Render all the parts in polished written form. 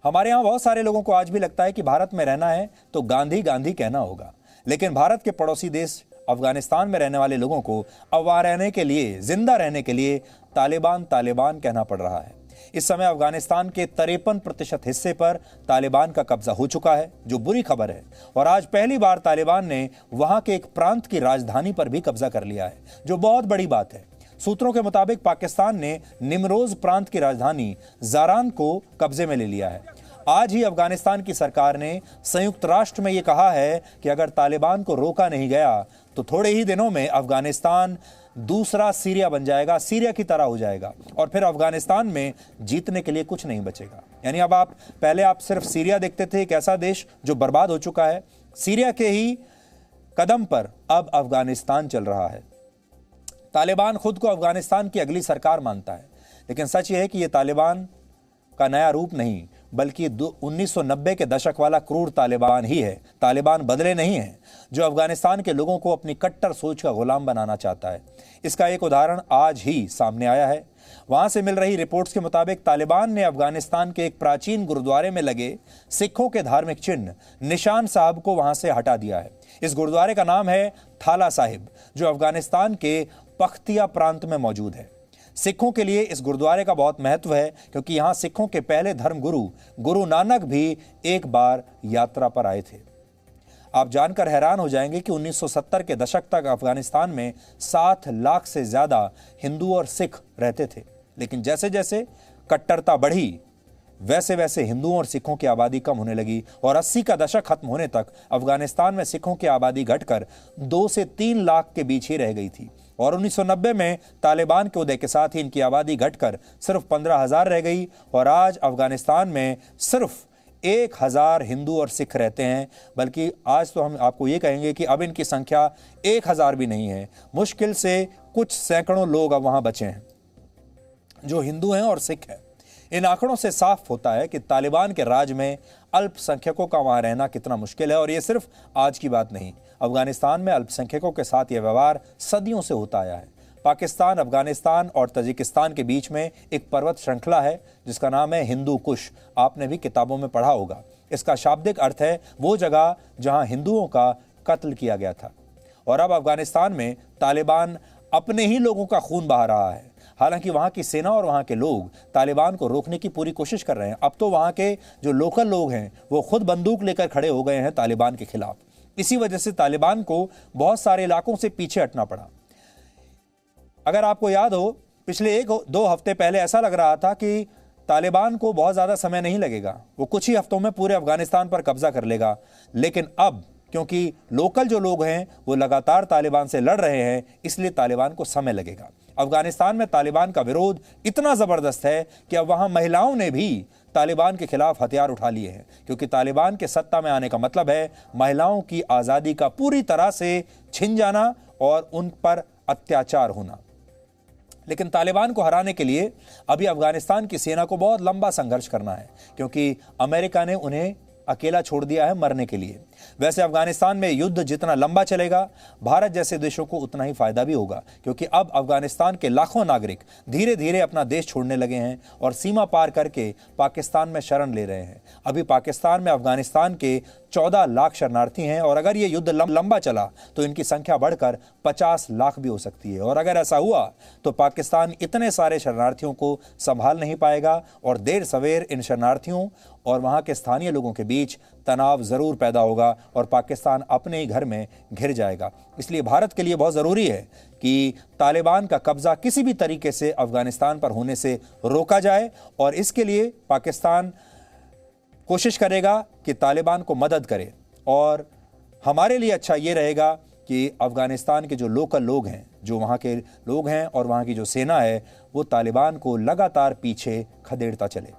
हमारे यहाँ बहुत सारे लोगों को आज भी लगता है कि भारत में रहना है तो गांधी गांधी कहना होगा, लेकिन भारत के पड़ोसी देश अफगानिस्तान में रहने वाले लोगों को अब वहां रहने के लिए, जिंदा रहने के लिए तालिबान तालिबान कहना पड़ रहा है। इस समय अफगानिस्तान के 53% हिस्से पर तालिबान का कब्जा हो चुका है, जो बुरी खबर है। और आज पहली बार तालिबान ने वहां के एक प्रांत की राजधानी पर भी कब्जा कर लिया है, जो बहुत बड़ी बात है। सूत्रों के मुताबिक पाकिस्तान ने निमरोज प्रांत की राजधानी जारान को कब्जे में ले लिया है। आज ही अफगानिस्तान की सरकार ने संयुक्त राष्ट्र में यह कहा है कि अगर तालिबान को रोका नहीं गया तो थोड़े ही दिनों में अफगानिस्तान दूसरा सीरिया बन जाएगा, सीरिया की तरह हो जाएगा, और फिर अफगानिस्तान में जीतने के लिए कुछ नहीं बचेगा। यानी अब पहले आप सिर्फ सीरिया देखते थे, एक ऐसा देश जो बर्बाद हो चुका है। सीरिया के ही कदम पर अब अफगानिस्तान चल रहा है। तालिबान खुद को अफगानिस्तान की अगली सरकार मानता है, लेकिन सच यह है कि यह तालिबान का नया रूप नहीं, बल्कि 1990 के दशक वाला क्रूर तालिबान ही है। तालिबान बदले नहीं है, जो अफगानिस्तान के लोगों को अपनी कट्टर सोच का गुलाम बनाना चाहता है। इसका एक उदाहरण आज ही सामने आया है। वहां से मिल रही रिपोर्ट्स के मुताबिक तालिबान ने अफगानिस्तान के एक प्राचीन गुरुद्वारे में लगे सिखों के धार्मिक चिन्ह निशान साहब को वहां से हटा दिया है। इस गुरुद्वारे का नाम है थाला साहिब, जो अफगानिस्तान के पख्तिया प्रांत में मौजूद है। सिखों के लिए इस गुरुद्वारे का बहुत महत्व है, क्योंकि यहां सिखों के पहले धर्म गुरु नानक भी एक बार यात्रा पर आए थे। आप जानकर हैरान हो जाएंगे कि 1970 के दशक तक अफगानिस्तान में 7 लाख से ज्यादा हिंदू और सिख रहते थे, लेकिन जैसे जैसे कट्टरता बढ़ी वैसे वैसे हिंदुओं और सिखों की आबादी कम होने लगी, और 80 का दशक खत्म होने तक अफगानिस्तान में सिखों की आबादी घटकर 2 से 3 लाख के बीच ही रह गई थी। और 1990 में तालिबान के उदय के साथ ही इनकी आबादी घटकर सिर्फ 15,000 रह गई, और आज अफगानिस्तान में सिर्फ 1,000 हिंदू और सिख रहते हैं। बल्कि आज तो हम आपको ये कहेंगे कि अब इनकी संख्या 1,000 भी नहीं है, मुश्किल से कुछ सैकड़ों लोग अब वहां बचे हैं जो हिंदू हैं और सिख हैं। इन आंकड़ों से साफ होता है कि तालिबान के राज में अल्पसंख्यकों का वहां रहना कितना मुश्किल है। और यह सिर्फ आज की बात नहीं, अफगानिस्तान में अल्पसंख्यकों के साथ यह व्यवहार सदियों से होता आया है। पाकिस्तान, अफगानिस्तान और तजिकिस्तान के बीच में एक पर्वत श्रृंखला है जिसका नाम है हिंदू कुश। आपने भी किताबों में पढ़ा होगा। इसका शाब्दिक अर्थ है वो जगह जहां हिंदुओं का कत्ल किया गया था। और अब अफगानिस्तान में तालिबान अपने ही लोगों का खून बहा रहा है। हालांकि वहां की सेना और वहां के लोग तालिबान को रोकने की पूरी कोशिश कर रहे हैं। अब तो वहां के जो लोकल लोग हैं वो खुद बंदूक लेकर खड़े हो गए हैं तालिबान के खिलाफ। इसी वजह से तालिबान को बहुत सारे इलाकों से पीछे हटना पड़ा। अगर आपको याद हो, पिछले 1-2 हफ्ते पहले ऐसा लग रहा था कि तालिबान को बहुत ज्यादा समय नहीं लगेगा, वो कुछ ही हफ्तों में पूरे अफगानिस्तान पर कब्जा कर लेगा। लेकिन अब क्योंकि लोकल जो लोग हैं वो लगातार तालिबान से लड़ रहे हैं, इसलिए तालिबान को समय लगेगा। अफगानिस्तान में तालिबान का विरोध इतना जबरदस्त है कि अब वहां महिलाओं ने भी तालिबान के खिलाफ हथियार उठा लिए हैं, क्योंकि तालिबान के सत्ता में आने का मतलब है महिलाओं की आजादी का पूरी तरह से छिन जाना और उन पर अत्याचार होना। लेकिन तालिबान को हराने के लिए अभी अफगानिस्तान की सेना को बहुत लंबा संघर्ष करना है, क्योंकि अमेरिका ने उन्हें अकेला छोड़ दिया है मरने के लिए। वैसे अफगानिस्तान में युद्ध जितना लंबा चलेगा, भारत जैसे देशों को उतना ही फायदा भी होगा, क्योंकि अब अफगानिस्तान के लाखों नागरिक धीरे धीरे अपना देश छोड़ने लगे हैं और सीमा पार करके पाकिस्तान में शरण ले रहे हैं। अभी पाकिस्तान में अफगानिस्तान के 14 लाख शरणार्थी हैं, और अगर ये युद्ध लंबा चला तो इनकी संख्या बढ़कर 50 लाख भी हो सकती है। और अगर ऐसा हुआ तो पाकिस्तान इतने सारे शरणार्थियों को संभाल नहीं पाएगा, और देर सवेर इन शरणार्थियों और वहां के स्थानीय लोगों के बीच तनाव जरूर पैदा होगा और पाकिस्तान अपने ही घर में घिर जाएगा। इसलिए भारत के लिए बहुत जरूरी है कि तालिबान का कब्जा किसी भी तरीके से अफगानिस्तान पर होने से रोका जाए, और इसके लिए पाकिस्तान कोशिश करेगा कि तालिबान को मदद करे। और हमारे लिए अच्छा ये रहेगा कि अफगानिस्तान के जो लोकल लोग हैं, जो वहाँ के लोग हैं और वहाँ की जो सेना है, वो तालिबान को लगातार पीछे खदेड़ता चले।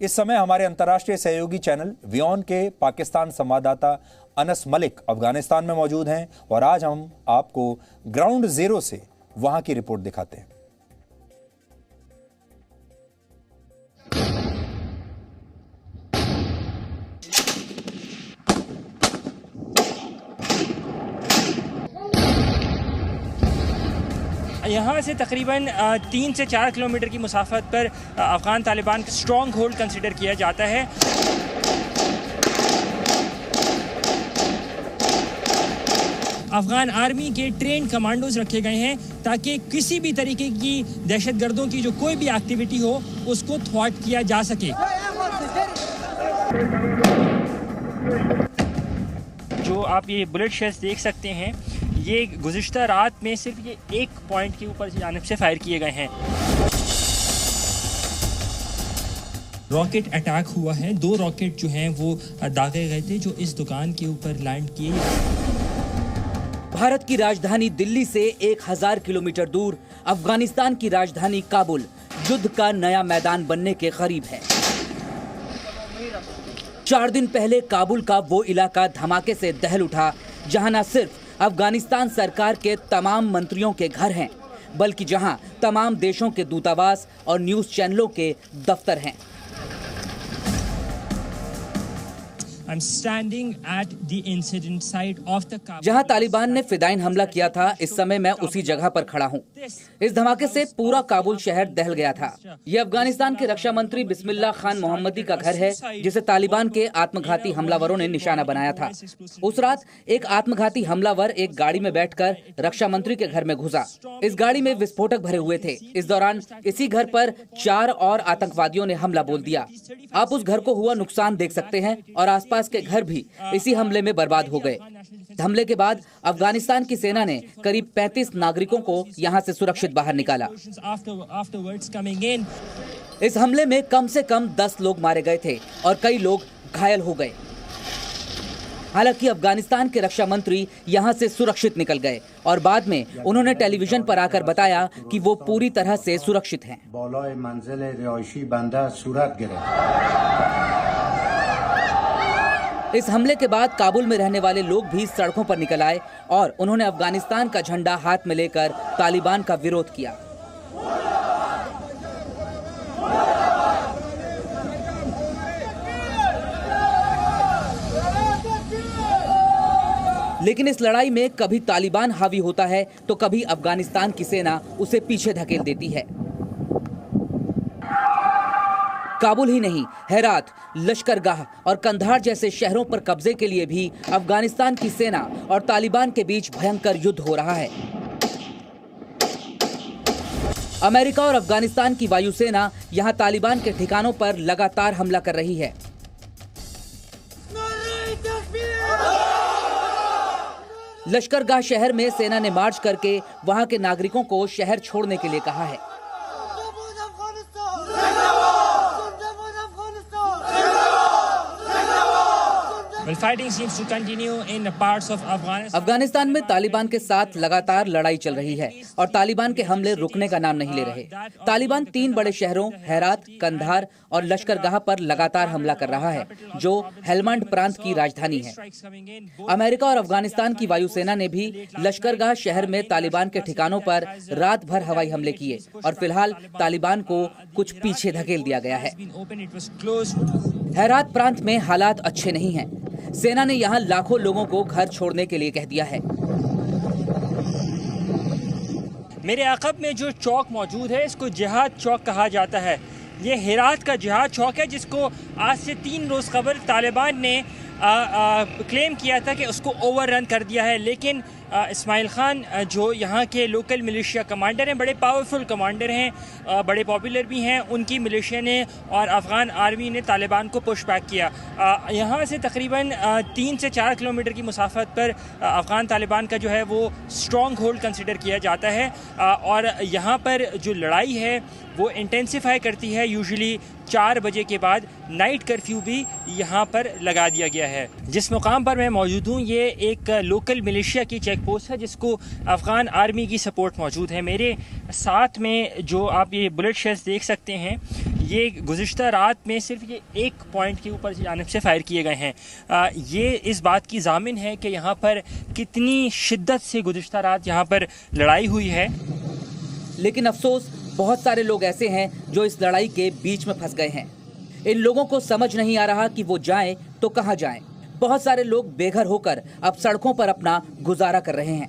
इस समय हमारे अंतर्राष्ट्रीय सहयोगी चैनल वियॉन के पाकिस्तान संवाददाता अनस मलिक अफगानिस्तान में मौजूद हैं, और आज हम आपको ग्राउंड जीरो से वहां की रिपोर्ट दिखाते हैं। यहाँ से तकरीबन 3 से 4 किलोमीटर की मुसाफत पर अफ़गान तालिबान का स्ट्रॉन्ग होल्ड कंसिडर किया जाता है। अफ़गान आर्मी के ट्रेन कमांडोज रखे गए हैं ताकि किसी भी तरीके की दहशतगर्दों की जो कोई भी एक्टिविटी हो उसको थ्वाट किया जा सके। जो आप ये बुलेट शेल्स देख सकते हैं, ये गुज़िश्ता रात में सिर्फ ये एक पॉइंट के ऊपर जानिब से फायर किए गए हैं। रॉकेट अटैक हुआ है, 2 रॉकेट जो हैं वो दागे गए थे जो इस दुकान के ऊपर लैंड किए। भारत की राजधानी दिल्ली से 1000 किलोमीटर दूर अफगानिस्तान की राजधानी काबुल युद्ध का नया मैदान बनने के करीब है। 4 दिन पहले काबुल का वो इलाका धमाके से दहल उठा जहां न सिर्फ अफगानिस्तान सरकार के तमाम मंत्रियों के घर हैं, बल्कि जहां तमाम देशों के दूतावास और न्यूज़ चैनलों के दफ्तर हैं। जहां तालिबान ने फिदाइन हमला किया था, इस समय मैं उसी जगह पर खड़ा हूं। इस धमाके से पूरा काबुल शहर दहल गया था। ये अफगानिस्तान के रक्षा मंत्री बिस्मिल्लाह खान मोहम्मदी का घर है, जिसे तालिबान के आत्मघाती हमलावरों ने निशाना बनाया था। उस रात एक आत्मघाती हमलावर एक गाड़ी में बैठकर रक्षा मंत्री के घर में घुसा। इस गाड़ी में विस्फोटक भरे हुए थे। इस दौरान इसी घर पर 4 और आतंकवादियों ने हमला बोल दिया। आप उस घर को हुआ नुकसान देख सकते हैं और आसपास के घर भी इसी हमले में बर्बाद हो गए। हमले के बाद अफगानिस्तान की सेना ने करीब 35 नागरिकों को यहां से सुरक्षित बाहर निकाला। इस हमले में कम से कम 10 लोग मारे गए थे और कई लोग घायल हो गए। हालांकि अफगानिस्तान के रक्षा मंत्री यहां से सुरक्षित निकल गए और बाद में उन्होंने टेलीविजन पर आकर बताया कि वो पूरी तरह से सुरक्षित हैं। इस हमले के बाद काबुल में रहने वाले लोग भी सड़कों पर निकल आए और उन्होंने अफगानिस्तान का झंडा हाथ में लेकर तालिबान का विरोध किया। लेकिन इस लड़ाई में कभी तालिबान हावी होता है तो कभी अफगानिस्तान की सेना उसे पीछे धकेल देती है। काबुल ही नहीं, हेरात, लश्करगाह और कंधार जैसे शहरों पर कब्जे के लिए भी अफगानिस्तान की सेना और तालिबान के बीच भयंकर युद्ध हो रहा है। अमेरिका और अफगानिस्तान की वायुसेना यहां तालिबान के ठिकानों पर लगातार हमला कर रही है। लश्करगाह शहर में सेना ने मार्च करके वहां के नागरिकों को शहर छोड़ने के लिए कहा है। अफगानिस्तान में तालिबान के साथ लगातार लड़ाई चल रही है और तालिबान के हमले रुकने का नाम नहीं ले रहे। तालिबान 3 बड़े शहरों हेरात, कंधार और लश्करगाह पर लगातार हमला कर रहा है, जो हेलमंड प्रांत की राजधानी है। अमेरिका और अफगानिस्तान की वायुसेना ने भी लश्करगाह शहर में तालिबान के ठिकानों पर रात भर हवाई हमले किए और फिलहाल तालिबान को कुछ पीछे धकेल दिया गया है। हेरात प्रांत में हालात अच्छे नहीं हैं। सेना ने यहां लाखों लोगों को घर छोड़ने के लिए कह दिया है। मेरे अक़ब में जो चौक मौजूद है इसको जिहाद चौक कहा जाता है। ये हेरात का जिहाद चौक है जिसको आज से 3 रोज़ कबल तालिबान ने क्लेम किया था कि उसको ओवररन कर दिया है, लेकिन इस्माइल खान जो यहाँ के लोकल मिलिशिया कमांडर हैं, बड़े पावरफुल कमांडर हैं, बड़े पॉपुलर भी हैं, उनकी मिलिशिया ने और अफ़गान आर्मी ने तालिबान को पुश बैक किया। यहाँ से तकरीबन 3 से 4 किलोमीटर की मुसाफत पर अफ़गान तालिबान का जो है वो स्ट्रॉन्ग होल्ड कंसिडर किया जाता है और यहाँ पर जो लड़ाई है वो इंटेंसिफाई करती है। यूजुअली 4 बजे के बाद नाइट कर्फ्यू भी यहाँ पर लगा दिया गया है। जिस मुकाम पर मैं मौजूद हूँ ये एक लोकल मिलिशिया की चेक पोस्ट है जिसको अफ़गान आर्मी की सपोर्ट मौजूद है। मेरे साथ में जो आप ये बुलेट शेल्स देख सकते हैं, ये गुज़िश्ता रात में सिर्फ ये एक पॉइंट के ऊपर जानिब से फायर किए गए हैं। ये इस बात की ज़ामिन है कि यहाँ पर कितनी शिद्दत से गुज़िश्ता रात यहाँ पर लड़ाई हुई है। लेकिन अफसोस बहुत सारे लोग ऐसे हैं जो इस लड़ाई के बीच में फंस गए हैं। इन लोगों को समझ नहीं आ रहा कि वो जाएं तो कहां जाएं। बहुत सारे लोग बेघर होकर अब सड़कों पर अपना गुजारा कर रहे हैं।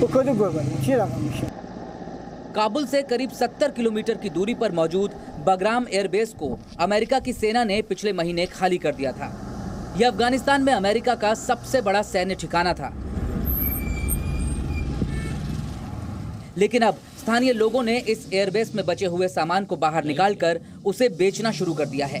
वो कदू गोबर चीज रखा काबुल से करीब 70 किलोमीटर की दूरी पर मौजूद बगराम एयरबेस को अमेरिका की सेना ने पिछले महीने खाली कर दिया था। यह अफगानिस्तान में अमेरिका का सबसे बड़ा सैन्य ठिकाना था, लेकिन अब स्थानीय लोगों ने इस एयरबेस में बचे हुए सामान को बाहर निकालकर उसे बेचना शुरू कर दिया है।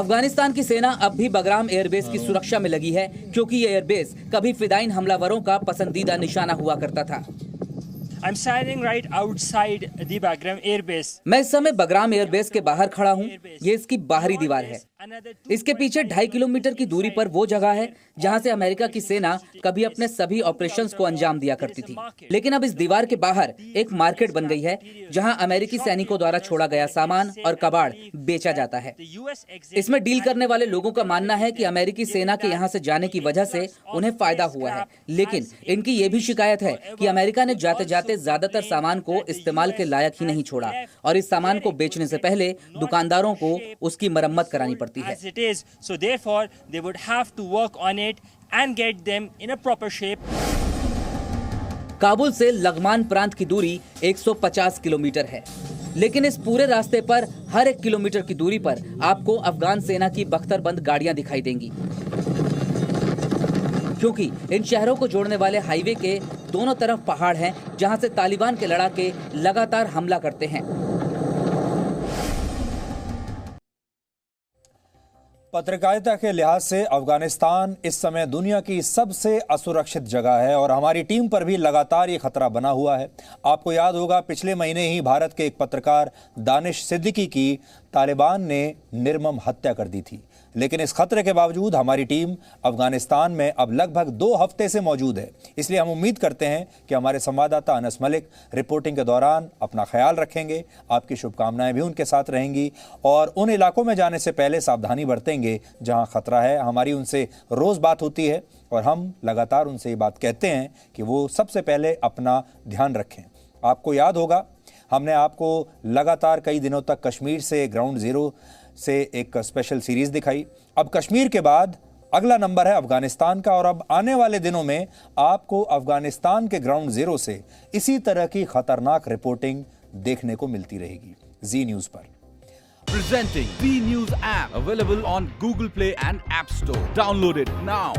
अफगानिस्तान की सेना अब भी बगराम एयरबेस की सुरक्षा में लगी है, क्योंकि ये एयरबेस कभी फिदाइन हमलावरों का पसंदीदा निशाना हुआ करता था। I'm standing right outside the Bagram Air Base. मैं इस समय बगराम एयरबेस के बाहर खड़ा हूँ। ये इसकी बाहरी दीवार है। इसके पीछे 2.5 किलोमीटर की दूरी पर वो जगह है जहाँ से अमेरिका की सेना कभी अपने सभी ऑपरेशंस को अंजाम दिया करती थी। लेकिन अब इस दीवार के बाहर एक मार्केट बन गई है जहाँ अमेरिकी सैनिकों द्वारा छोड़ा गया सामान और कबाड़ बेचा जाता है। इसमें डील करने वाले लोगों का मानना है कि अमेरिकी सेना के यहाँ से जाने की वजह से उन्हें फायदा हुआ है, लेकिन इनकी ये भी शिकायत है कि अमेरिका ने जाते जाते ज्यादातर सामान को इस्तेमाल के लायक ही नहीं छोड़ा और इस सामान को बेचने से पहले दुकानदारों को उसकी मरम्मत करानी पड़ती है। As it is, so therefore they would have to work on it and get them in a proper shape. Kabul से लगमान प्रांत की दूरी 150 किलोमीटर है, लेकिन इस पूरे रास्ते पर हर 1 किलोमीटर की दूरी पर आपको अफगान सेना की बख्तरबंद गाड़ियां दिखाई देंगी, क्योंकि इन शहरों को जोड़ने वाले हाईवे के दोनों तरफ पहाड़ हैं जहां से तालिबान के लड़ाके लगातार हमला करते हैं। पत्रकारिता के लिहाज से अफगानिस्तान इस समय दुनिया की सबसे असुरक्षित जगह है और हमारी टीम पर भी लगातार ये खतरा बना हुआ है। आपको याद होगा पिछले महीने ही भारत के एक पत्रकार दानिश सिद्दीकी की तालिबान ने निर्मम हत्या कर दी थी, लेकिन इस खतरे के बावजूद हमारी टीम अफगानिस्तान में अब लगभग 2 हफ्ते से मौजूद है। इसलिए हम उम्मीद करते हैं कि हमारे संवाददाता अनस मलिक रिपोर्टिंग के दौरान अपना ख्याल रखेंगे। आपकी शुभकामनाएं भी उनके साथ रहेंगी और उन इलाकों में जाने से पहले सावधानी बरतेंगे जहां खतरा है। हमारी उनसे रोज़ बात होती है और हम लगातार उनसे ये बात कहते हैं कि वो सबसे पहले अपना ध्यान रखें। आपको याद होगा हमने आपको लगातार कई दिनों तक कश्मीर से ग्राउंड ज़ीरो से एक स्पेशल सीरीज दिखाई। अब कश्मीर के बाद अगला नंबर है अफगानिस्तान का और अब आने वाले दिनों में आपको अफगानिस्तान के ग्राउंड जीरो से इसी तरह की खतरनाक रिपोर्टिंग देखने को मिलती रहेगी जी न्यूज़ पर। Presenting Z News app available on Google Play and App Store. Download it now.